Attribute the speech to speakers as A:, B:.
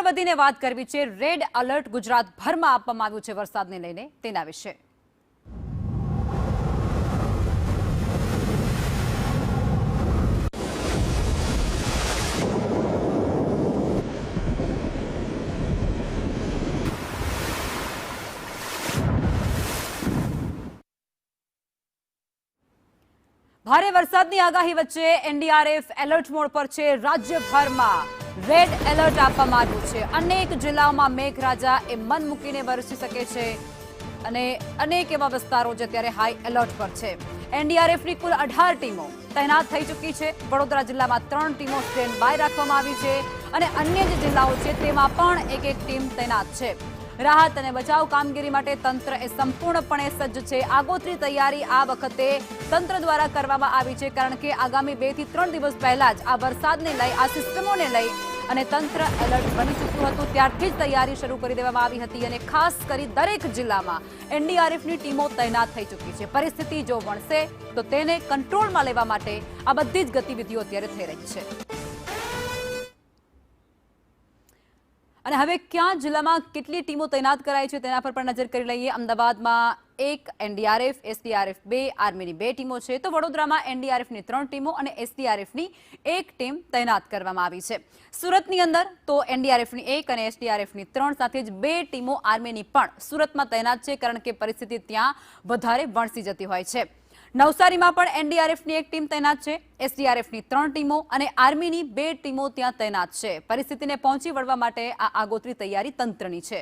A: વધીને વાત કરવી છે રેડ એલર્ટ ગુજરાતભરમાં આપવામાં આવ્યું છે વરસાદને લઈને તેના વિશે। ભારે વરસાદની આગાહી વચ્ચે એનડીઆરએફ એલર્ટ મોડ પર છે। રાજ્યભરમાં રેડ એલર્ટ આપવામાં આવ્યું છે। અનેક જિલ્લાઓમાં મેઘરાજા એ મન મૂકીને વરસી શકે છે અને અનેક એવા વિસ્તારો જે અત્યારે હાઈ એલર્ટ પર છે। એનડીઆરએફની કુલ 18 ટીમો તૈનાત થઈ ચૂકી છે। વડોદરા જિલ્લામાં 3 ટીમો સ્ટેન્ડ બાય રાખવામાં આવી છે અને અન્ય જે જિલ્લાઓ છે તેમાં પણ એક ટીમ તૈનાત છે। રાહત અને બચાવ કામગીરી માટે તંત્ર એ સંપૂર્ણપણે સજ્જ છે। આગોતરી તૈયારી આ વખતે તંત્ર દ્વારા કરવામાં આવી છે, કારણ કે આગામી 2 થી 3 દિવસ પહેલા જ આ વરસાદને લઈ, આ સિસ્ટમોને લઈ અને તંત્ર એલર્ટ બની ચૂક્યું હતું। ત્યારથી જ તૈયારી શરૂ કરી દેવામાં આવી હતી અને ખાસ કરી દરેક જિલ્લામાં એનડીઆરએફની ટીમો તૈનાત થઈ ચૂકી છે। પરિસ્થિતિ જો વણસે તો તેને કંટ્રોલમાં લેવા માટે આ બધી જ ગતિવિધિઓ અત્યારે થઈ રહી છે। અને હવે કયા જિલ્લામાં કેટલી ટીમો તૈનાત કરાઈ છે તેના પર પણ નજર કરી લઈએ। અમદાવાદમાં 1 એનડીઆરએફ, એસડીઆરએફ 2, આર્મીની 2 ટીમો છે, તો વડોદરામાં એનડીઆરએફની 3 ટીમો અને એસડીઆરએફની 1 ટીમ તૈનાત કરવામાં આવી છે। સુરતની અંદર તો એનડીઆરએફની 1 અને એસડીઆરએફની 3 સાથે જ 2 ટીમો આર્મીની પણ સુરતમાં તૈનાત છે, કારણ કે પરિસ્થિતિ ત્યાં વધારે વણસી જતી હોય છે। નવસારીમાં પણ એનડીઆરએફની 1 ટીમ તૈનાત છે, એસડીઆરએફની 3 ટીમો અને આર્મીની 2 ટીમો ત્યાં તૈનાત છે। પરિસ્થિતિને પહોંચી વળવા માટે આ આગોતરી તૈયારી તંત્રની છે।